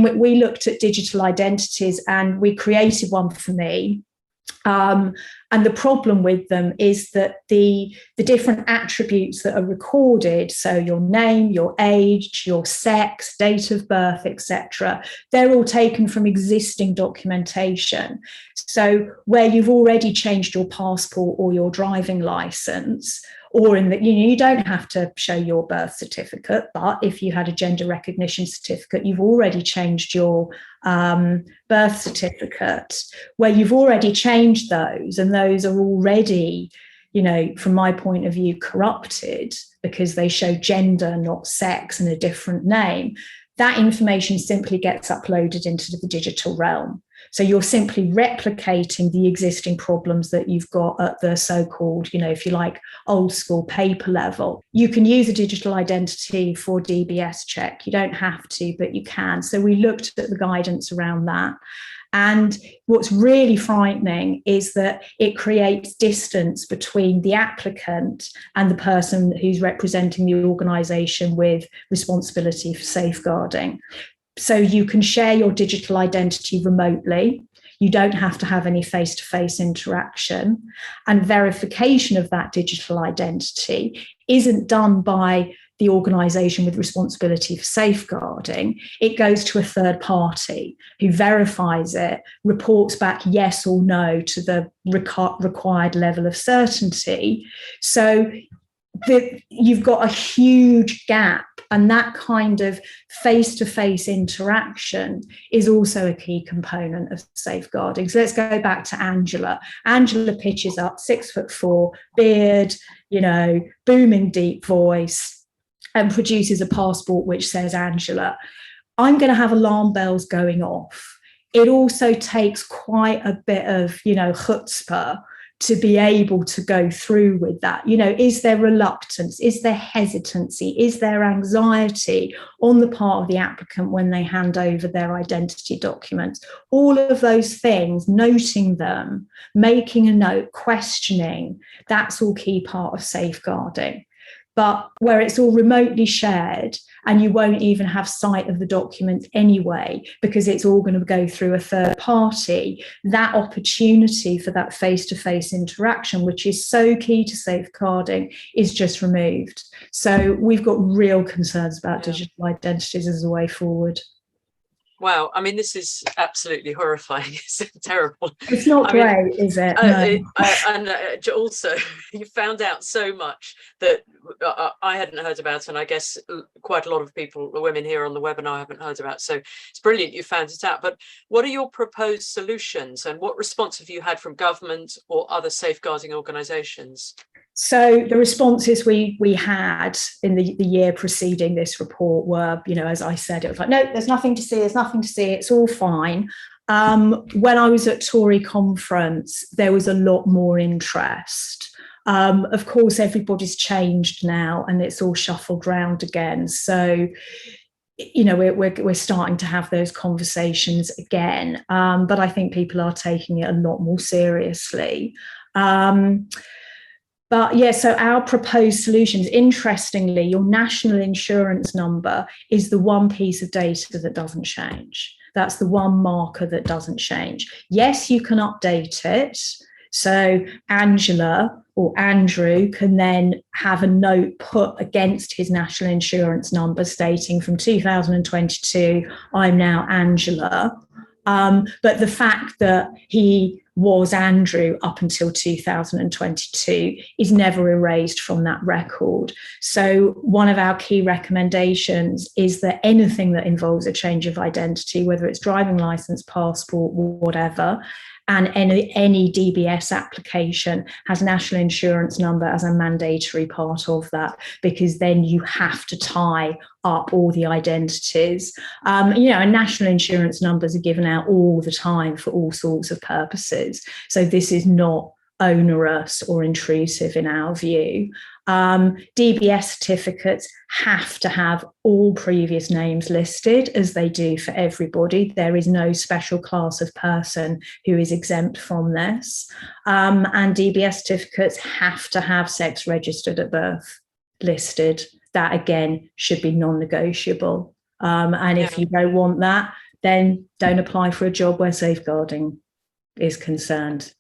we looked at digital identities and we created one for me. And the problem with them is that the different attributes that are recorded, so your name, your age, your sex, date of birth, etc., they're all taken from existing documentation. So where you've already changed your passport or your driving license, or in that you don't have to show your birth certificate, but if you had a gender recognition certificate, you've already changed your birth certificate, where you've already changed those, and those are already, from my point of view, corrupted because they show gender, not sex, and a different name. That information simply gets uploaded into the digital realm. So you're simply replicating the existing problems that you've got at the so-called, if you like, old school paper level. You can use a digital identity for DBS check. You don't have to, but you can. So we looked at the guidance around that. And what's really frightening is that it creates distance between the applicant and the person who's representing the organisation with responsibility for safeguarding. So you can share your digital identity remotely. You don't have to have any face-to-face interaction. And verification of that digital identity isn't done by the organisation with responsibility for safeguarding. It goes to a third party who verifies it, reports back yes or no to the required level of certainty. So you've got a huge gap, and that kind of face-to-face interaction is also a key component of safeguarding. So let's go back to Angela. Angela pitches up, 6'4", beard, booming deep voice, and produces a passport which says Angela. I'm going to have alarm bells going off. It also takes quite a bit of, chutzpah to be able to go through with that. Is there reluctance? Is there hesitancy? Is there anxiety on the part of the applicant when they hand over their identity documents? All of those things, noting them, making a note, questioning, that's all key part of safeguarding. But where it's all remotely shared and you won't even have sight of the document anyway, because it's all going to go through a third party, that opportunity for that face-to-face interaction, which is so key to safeguarding, is just removed. So we've got real concerns about digital identities as a way forward. Wow, I mean, this is absolutely horrifying. It's terrible. It's not great, is it? No. And also, you found out so much that I hadn't heard about, and I guess quite a lot of people, the women here on the webinar, haven't heard about. So it's brilliant you found it out. But what are your proposed solutions, and what response have you had from government or other safeguarding organisations? So the responses we had in the year preceding this report were, as I said, it was like, no, there's nothing to see, it's all fine. When I was at Tory conference, there was a lot more interest. Of course, everybody's changed now and it's all shuffled round again. So, we're starting to have those conversations again. But I think people are taking it a lot more seriously. But yeah, so our proposed solutions, interestingly, your national insurance number is the one piece of data that doesn't change. That's the one marker that doesn't change. Yes, you can update it. So Angela or Andrew can then have a note put against his national insurance number stating from 2022, I'm now Angela. But the fact that he was Andrew up until 2022 is never erased from that record. So one of our key recommendations is that anything that involves a change of identity, whether it's driving license, passport, whatever, and any DBS application has national insurance number as a mandatory part of that, because then you have to tie up all the identities. And national insurance numbers are given out all the time for all sorts of purposes. So this is not onerous or intrusive in our view. DBS certificates have to have all previous names listed, as they do for everybody. There is no special class of person who is exempt from this. And DBS certificates have to have sex registered at birth listed. That, again, should be non-negotiable. And if you don't want that, then don't apply for a job where safeguarding is concerned.